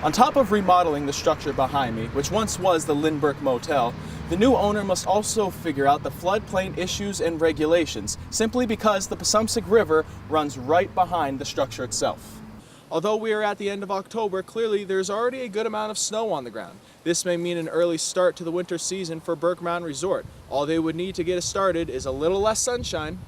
On top of remodeling the structure behind me, which once was the Lindbergh Motel, the new owner must also figure out the floodplain issues and regulations, simply because the Passumpsic River runs right behind the structure itself. Although we are at the end of October, clearly there's already a good amount of snow on the ground. This may mean an early start to the winter season for Burke Mountain Resort. All they would need to get us started is a little less sunshine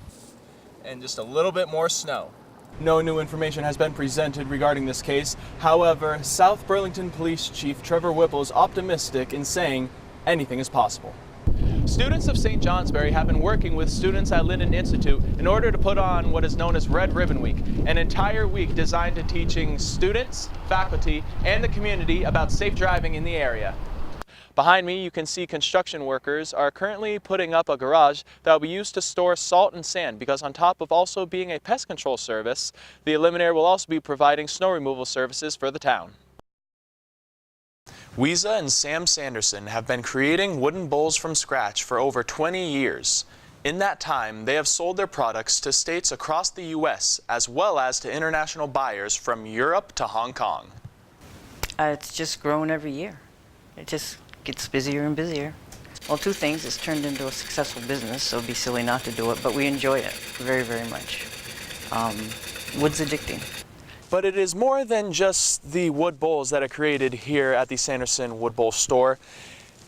and just a little bit more snow. No new information has been presented regarding this case. However, South Burlington Police Chief Trevor Whipple is optimistic in saying anything is possible. Students of St. Johnsbury have been working with students at Linden Institute in order to put on what is known as Red Ribbon Week, an entire week designed to teaching students, faculty, and the community about safe driving in the area. Behind me, you can see construction workers are currently putting up a garage that will be used to store salt and sand, because on top of also being a pest control service, the Eliminator will also be providing snow removal services for the town. Weeza and Sam Sanderson have been creating wooden bowls from scratch for over 20 years. In that time, they have sold their products to states across the U.S. as well as to international buyers from Europe to Hong Kong. It's just grown every year. It just gets busier and busier. Well, two things. It's turned into a successful business, so it'd be silly not to do it, but we enjoy it very, very much. Wood's addicting. But it is more than just the wood bowls that are created here at the Sanderson Wood Bowl store.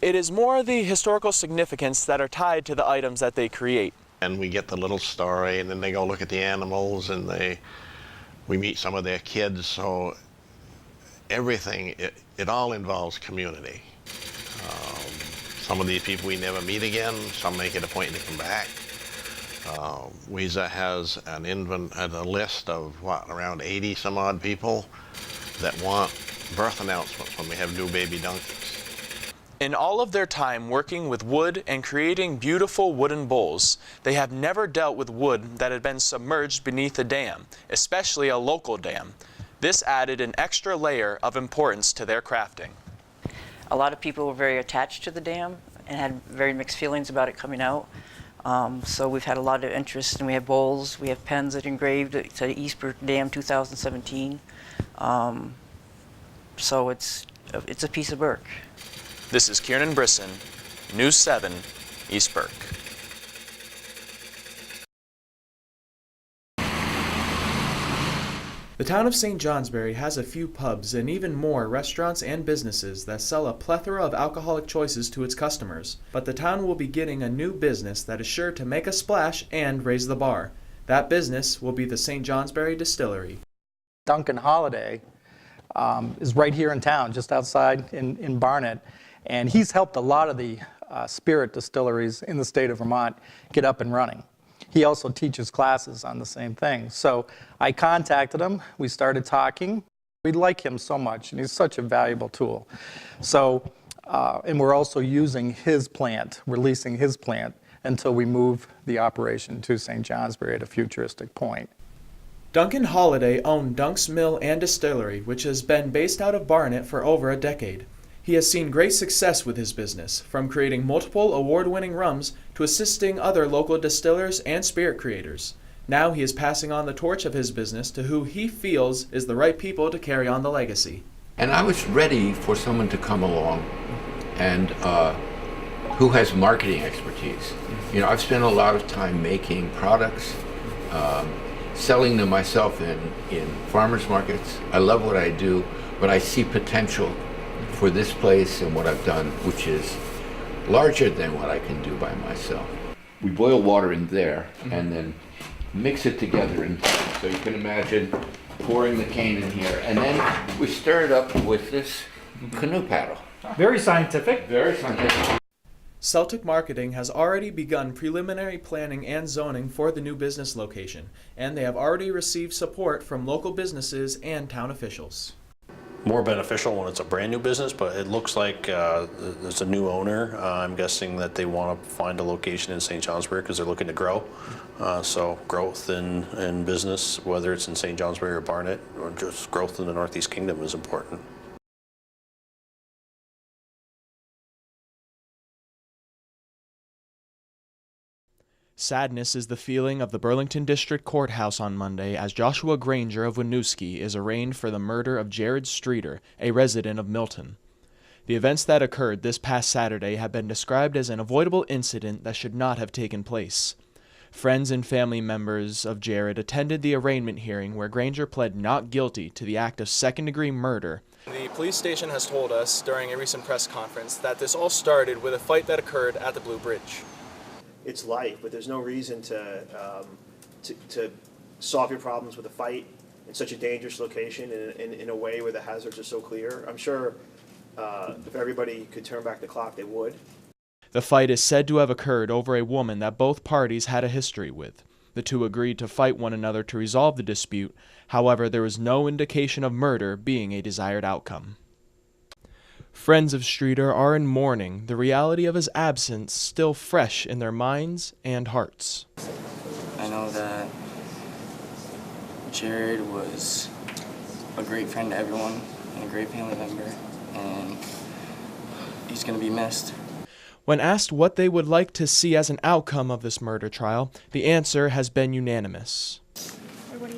It is more the historical significance that are tied to the items that they create. And we get the little story, and then they go look at the animals, and we meet some of their kids. So everything, it all involves community. Some of these people we never meet again. Some make it a point to come back. Weeza has a list of around 80 some odd people that want birth announcements when we have new baby donkeys. In all of their time working with wood and creating beautiful wooden bowls, they have never dealt with wood that had been submerged beneath a dam, especially a local dam. This added an extra layer of importance to their crafting. A lot of people were very attached to the dam and had very mixed feelings about it coming out. So we've had a lot of interest, and we have bowls, we have pens that engraved it to Eastburg Dam 2017. So it's a piece of Burke. This is Kiernan Brisson, News 7, East Burke. The town of St. Johnsbury has a few pubs and even more restaurants and businesses that sell a plethora of alcoholic choices to its customers. But the town will be getting a new business that is sure to make a splash and raise the bar. That business will be the St. Johnsbury Distillery. Duncan Holiday is right here in town, just outside in Barnet, and he's helped a lot of the spirit distilleries in the state of Vermont get up and running. He also teaches classes on the same thing. So I contacted him, we started talking. We like him so much, and he's such a valuable tool. So, and we're also using his plant, releasing his plant, until we move the operation to St. Johnsbury at a futuristic point. Duncan Holiday owned Dunk's Mill and Distillery, which has been based out of Barnet for over a decade. He has seen great success with his business, from creating multiple award-winning rums to assisting other local distillers and spirit creators. Now he is passing on the torch of his business to who he feels is the right people to carry on the legacy. And I was ready for someone to come along and who has marketing expertise. You know, I've spent a lot of time making products, selling them myself in farmers markets. I love what I do, but I see potential for this place and what I've done, which is larger than what I can do by myself. We boil water in there and then mix it together. And so you can imagine pouring the cane in here. And then we stir it up with this canoe paddle. Very scientific. Very scientific. Celtic Marketing has already begun preliminary planning and zoning for the new business location, and they have already received support from local businesses and town officials. More beneficial when it's a brand new business, but it looks like there's a new owner. I'm guessing that they want to find a location in St. Johnsbury because they're looking to grow. So growth in business, whether it's in St. Johnsbury or Barnet, or just growth in the Northeast Kingdom is important. Sadness is the feeling of the Burlington District Courthouse on Monday as Joshua Granger of Winooski is arraigned for the murder of Jared Streeter, a resident of Milton. The events that occurred this past Saturday have been described as an avoidable incident that should not have taken place. Friends and family members of Jared attended the arraignment hearing where Granger pled not guilty to the act of second-degree murder. The police station has told us during a recent press conference that this all started with a fight that occurred at the Blue Bridge. It's life, but there's no reason to solve your problems with a fight in such a dangerous location in a way where the hazards are so clear. I'm sure if everybody could turn back the clock, they would. The fight is said to have occurred over a woman that both parties had a history with. The two agreed to fight one another to resolve the dispute. However, there was no indication of murder being a desired outcome. Friends of Streeter are in mourning, the reality of his absence still fresh in their minds and hearts. I know that Jared was a great friend to everyone and a great family member, and he's going to be missed. When asked what they would like to see as an outcome of this murder trial, the answer has been unanimous.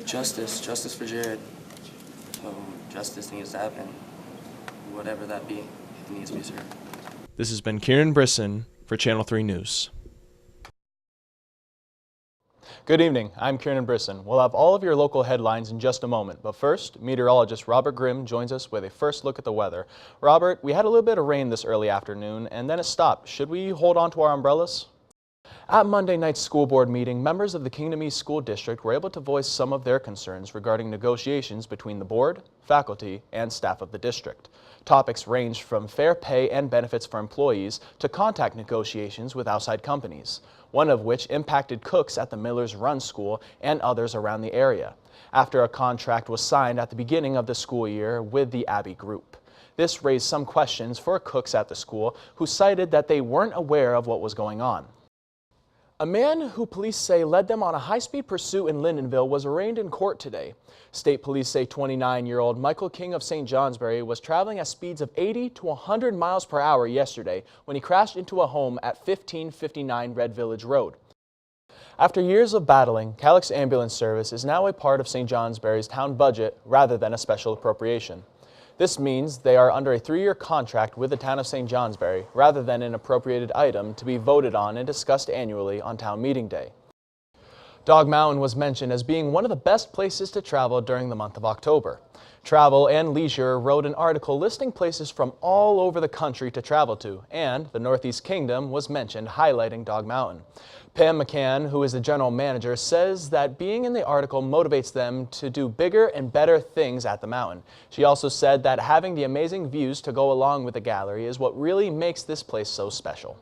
Justice for Jared. So justice needs to happen, whatever that be, it needs to be served. This has been Kiernan Brisson for Channel 3 News. Good evening, I'm Kiernan Brisson. We'll have all of your local headlines in just a moment, but first, meteorologist Robert Grimm joins us with a first look at the weather. Robert, we had a little bit of rain this early afternoon, and then it stopped. Should we hold on to our umbrellas? At Monday night's school board meeting, members of the Kingdom East School District were able to voice some of their concerns regarding negotiations between the board, faculty, and staff of the district. Topics ranged from fair pay and benefits for employees to contract negotiations with outside companies, one of which impacted cooks at the Miller's Run School and others around the area, after a contract was signed at the beginning of the school year with the Abbey Group. This raised some questions for cooks at the school who cited that they weren't aware of what was going on. A man who police say led them on a high-speed pursuit in Lyndonville was arraigned in court today. State police say 29-year-old Michael King of St. Johnsbury was traveling at speeds of 80 to 100 miles per hour yesterday when he crashed into a home at 1559 Red Village Road. After years of battling, Calix Ambulance Service is now a part of St. Johnsbury's town budget rather than a special appropriation. This means they are under a 3-year contract with the town of St. Johnsbury rather than an appropriated item to be voted on and discussed annually on town meeting day. Dog Mountain was mentioned as being one of the best places to travel during the month of October. Travel and Leisure wrote an article listing places from all over the country to travel to, and the Northeast Kingdom was mentioned, highlighting Dog Mountain. Pam McCann, who is the general manager, says that being in the article motivates them to do bigger and better things at the mountain. She also said that having the amazing views to go along with the gallery is what really makes this place so special.